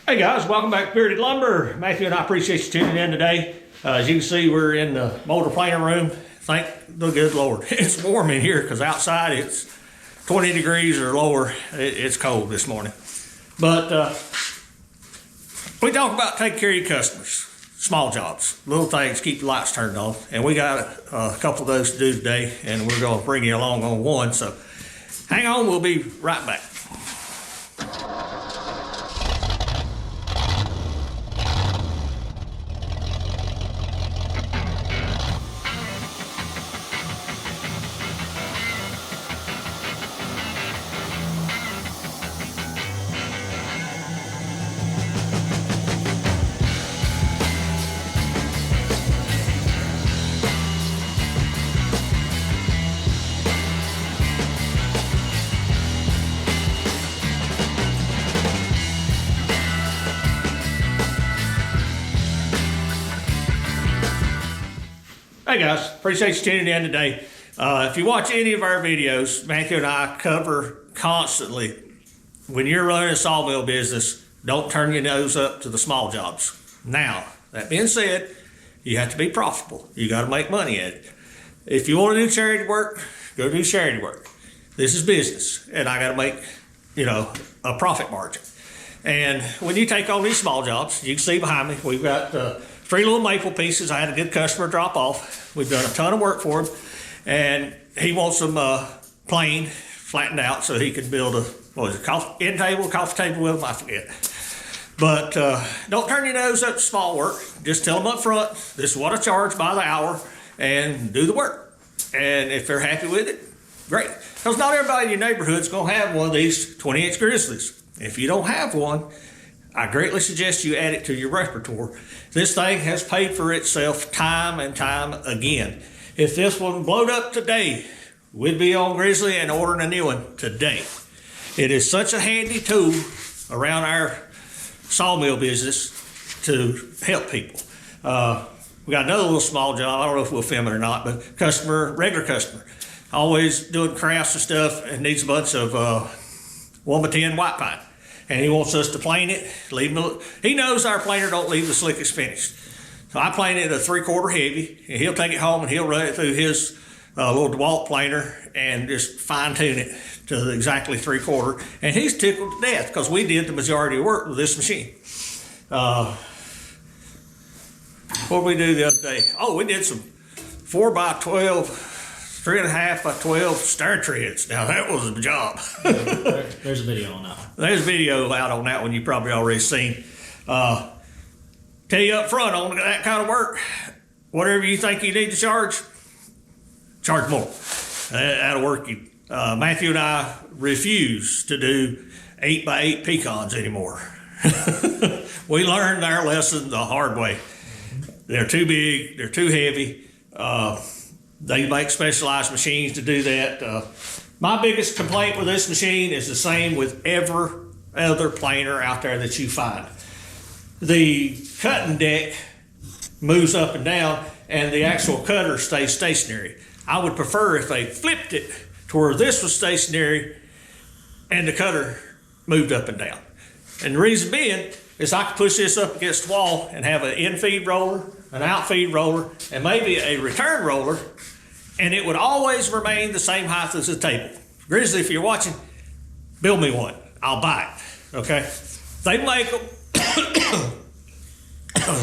Hey guys, welcome back to Bearded Lumber. Matthew and I appreciate you tuning in today. As you can see, we're in the motor planer room. Thank the good Lord. It's warm in here because outside it's 20 degrees or lower. It's cold this morning. But we talk about taking care of your customers. Small jobs, little things, keep the lights turned on. And we got a couple of those to do today, and we're going to bring you along on one. So hang on, we'll be right back. Hey guys, appreciate you tuning in today. If you watch any of our videos, Matthew and I cover constantly, when you're running a sawmill business, don't turn your nose up to the small jobs. Now, that being said, you have to be profitable. You got to make money at it. If you want to do charity work, go do charity work. This is business, and I got to make, a profit margin. And when you take on these small jobs, you can see behind me, we've got 3 little maple pieces. I had a good customer drop off. We've done a ton of work for him, and he wants them planed, flattened out, so he can build a end table, coffee table with them, I forget. But don't turn your nose up to small work. Just tell them up front, this is what I charge by the hour, and do the work. And if they're happy with it, great. Because not everybody in your neighborhood is going to have one of these 20-inch Grizzlies. If you don't have one, I greatly suggest you add it to your repertoire. This thing has paid for itself time and time again. If this one blowed up today, we'd be on Grizzly and ordering a new one today. It is such a handy tool around our sawmill business to help people. We got another little small job. I don't know if we'll film it or not, but regular customer, always doing crafts and stuff, and needs a bunch of 1x10 white pine. And he wants us to plane it, he knows our planer don't leave the slickest finished. So I plane it a 3/4 heavy, and he'll take it home and he'll run it through his little DeWalt planer and just fine tune it to exactly 3/4. And he's tickled to death because we did the majority of work with this machine. What did we do the other day? Oh, we did some 4x12, 3.5x12 stair treads. Now that was a job. There's a video on that one. There's a video out on that one you probably already seen. Tell you up front on that kind of work, whatever you think you need to charge more. That'll work you. Matthew and I refuse to do 8x8 pecans anymore. We learned our lesson the hard way. They're too big, they're too heavy. They make specialized machines to do that. My biggest complaint with this machine is the same with every other planer out there that you find. The cutting deck moves up and down, and the actual cutter stays stationary. I would prefer if they flipped it to where this was stationary and the cutter moved up and down. And the reason being is I could push this up against the wall and have an in-feed roller, an out-feed roller, and maybe a return roller, and it would always remain the same height as the table. Grizzly, if you're watching, build me one. I'll buy it, okay? They make them.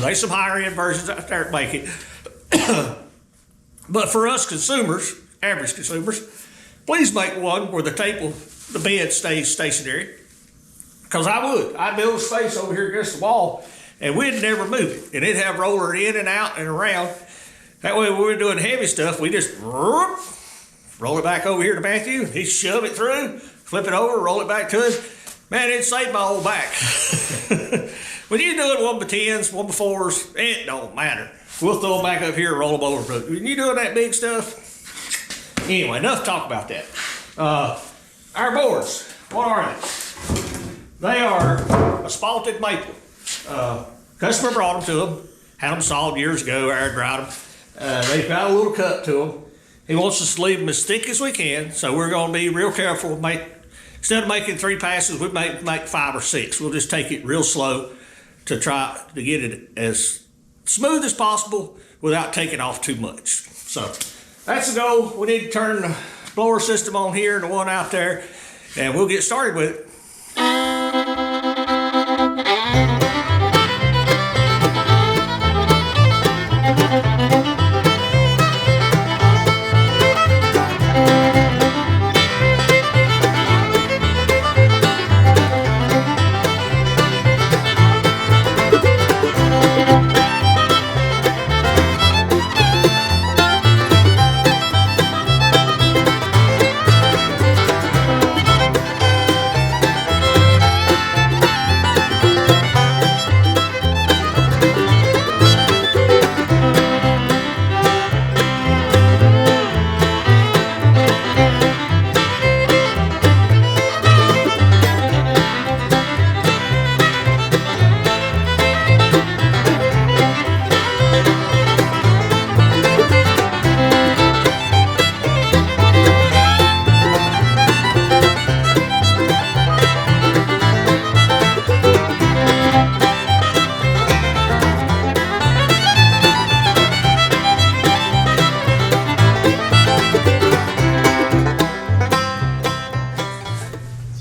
There's some higher end versions out there that make it. But for us consumers, average consumers, please make one where the bed stays stationary. Because I'd build a space over here against the wall, and we'd never move it. And it'd have roller in and out and around. That way when we're doing heavy stuff, we just roll it back over here to Matthew. He shove it through, flip it over, roll it back to him. Man, it saved my whole back. When you're doing 1x10s, 1x4s, it don't matter. We'll throw them back up here and roll them over. But when you're doing that big stuff, anyway, enough talk about that. Our boards, what are they? They are a spalted maple. Customer brought them to him, had them sawed years ago, air dried them. They've got a little cut to them. He wants us to leave them as thick as we can, so we're going to be real careful. instead of making 3 passes, we make 5 or 6. We'll just take it real slow to try to get it as smooth as possible without taking off too much. So that's the goal. We need to turn the blower system on here, the one out there, and we'll get started with it.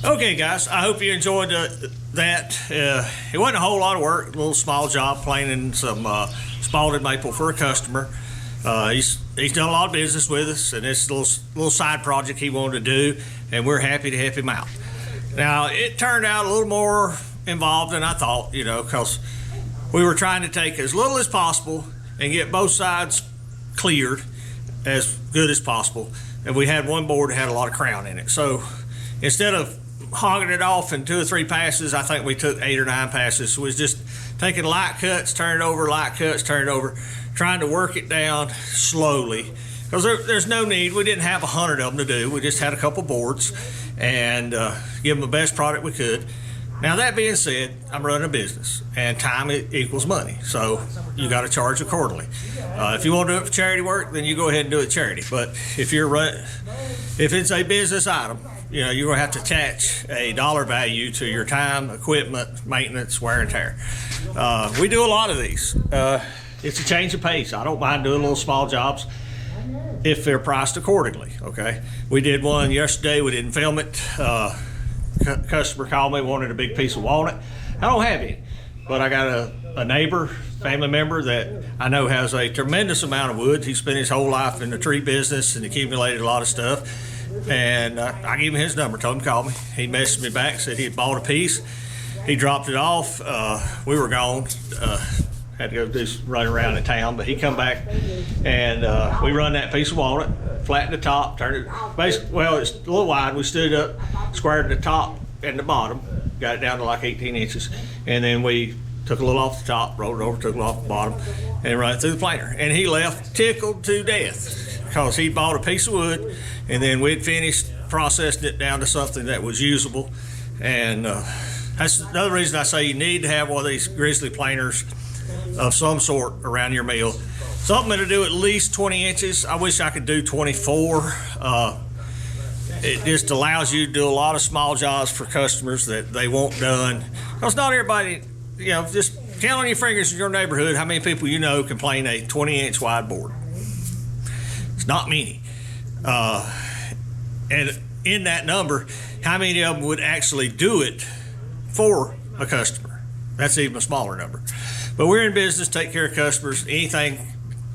Okay, guys, I hope you enjoyed that. It wasn't a whole lot of work, a little small job planing some spalted maple for a customer. He's done a lot of business with us, and it's a little side project he wanted to do, and we're happy to help him out. Now, it turned out a little more involved than I thought, you know, because we were trying to take as little as possible and get both sides cleared as good as possible. And we had one board that had a lot of crown in it. So instead of hogging it off in 2 or 3 passes, I think we took 8 or 9 passes. So it was just taking light cuts, turn it over, light cuts, turn it over, trying to work it down slowly. Because there's no need. We didn't have 100 of them to do. We just had a couple boards and give them the best product we could. Now, that being said, I'm running a business, and time equals money, so you got to charge accordingly. If you want to do it for charity work, then you go ahead and do it charity. But if it's a business item, you know, you're going to have to attach a dollar value to your time, equipment, maintenance, wear and tear. We do a lot of these. It's a change of pace. I don't mind doing little small jobs if they're priced accordingly, okay? We did one yesterday. We didn't film it. Customer called me, wanted a big piece of walnut. I don't have any, but I got a neighbor, family member that I know has a tremendous amount of wood. He spent his whole life in the tree business and accumulated a lot of stuff. And I gave him his number, told him to call me. He messaged me back, said he had bought a piece. He dropped it off. We were gone. Had to go do some run around in town, but he come back and we run that piece of walnut, flattened the top, turned it, basically, well, it's a little wide. We stood up, squared the top and the bottom, got it down to like 18 inches, and then we took a little off the top, rolled it over, took a little off the bottom, and run it through the planer. And he left tickled to death because he bought a piece of wood, and then we'd finished processing it down to something that was usable. And that's another reason I say you need to have one of these Grizzly planers of some sort around your mill. Something that'll do at least 20 inches. I wish I could do 24. It just allows you to do a lot of small jobs for customers that they want done. Because not everybody, you know, just count on your fingers in your neighborhood how many people you know can plane a 20-inch wide board. It's not many. And in that number, how many of them would actually do it for a customer? That's even a smaller number. But we're in business, take care of customers, anything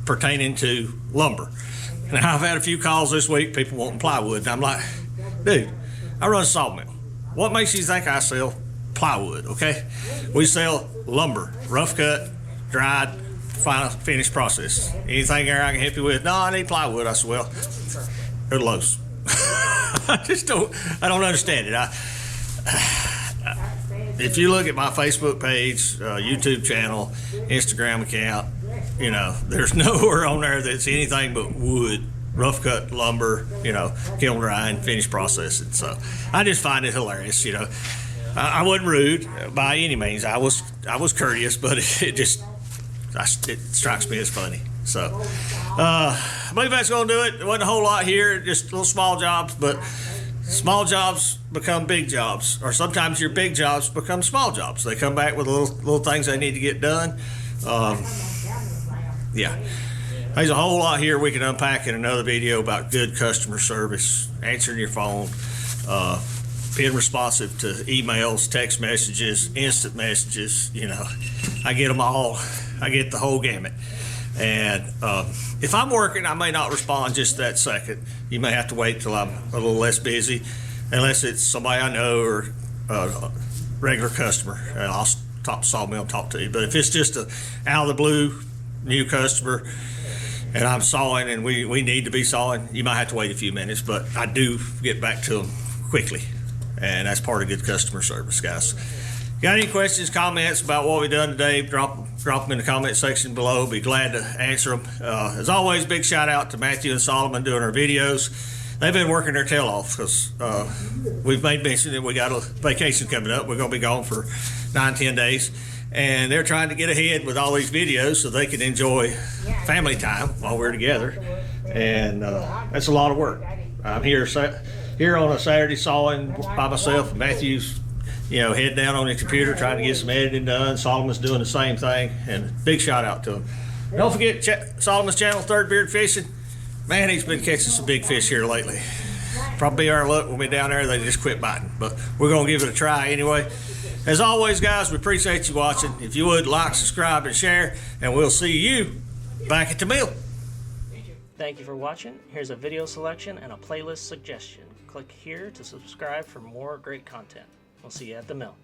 pertaining to lumber. And I've had a few calls this week, people wanting plywood. And I'm like, dude, I run a sawmill. What makes you think I sell plywood, okay? We sell lumber, rough cut, dried, final finished process. Anything there I can help you with? No, I need plywood. I said, well, they're Lowe's. I don't understand it. If you look at my Facebook page, YouTube channel, Instagram account, you know, there's nowhere on there that's anything but wood, rough cut lumber, you know, kiln drying, finished processing. So I just find it hilarious, you know. I wasn't rude by any means. I was courteous, but it strikes me as funny. So I believe that's going to do it. There wasn't a whole lot here, just little small jobs, but small jobs become big jobs, or sometimes your big jobs become small jobs. They come back with little things they need to get done. Yeah, there's a whole lot here we can unpack in another video about good customer service, answering your phone, being responsive to emails, text messages, instant messages. You know, I get them all. I get the whole gamut. And if I'm working, I may not respond just that second. You may have to wait till I'm a little less busy, unless it's somebody I know or a regular customer, and I'll stop the sawmill and talk to you. But if it's just a out of the blue new customer and I'm sawing and we need to be sawing, you might have to wait a few minutes, but I do get back to them quickly, and that's part of good customer service, guys. Got any questions, comments about what we've done today, drop them in the comment section below. Be glad to answer them. As always, big shout out to Matthew and Solomon doing our videos. They've been working their tail off because we've made mention that we got a vacation coming up. We're going to be gone for 9-10 days, and they're trying to get ahead with all these videos so they can enjoy family time while we're together, and that's a lot of work. I'm here on a Saturday sawing by myself. Matthew's head down on the computer trying to get some editing done. Solomon's doing the same thing, and big shout out to him. Don't forget Solomon's channel, Third Beard Fishing. Man, he's been catching some big fish here lately. Probably our luck when we're down there, they just quit biting, but we're gonna give it a try anyway. As always, guys, we appreciate you watching. If you would, like, subscribe, and share, and we'll see you back at the mill. Thank you for watching. Here's a video selection and a playlist suggestion. Click here to subscribe for more great content. We'll see you at the mill.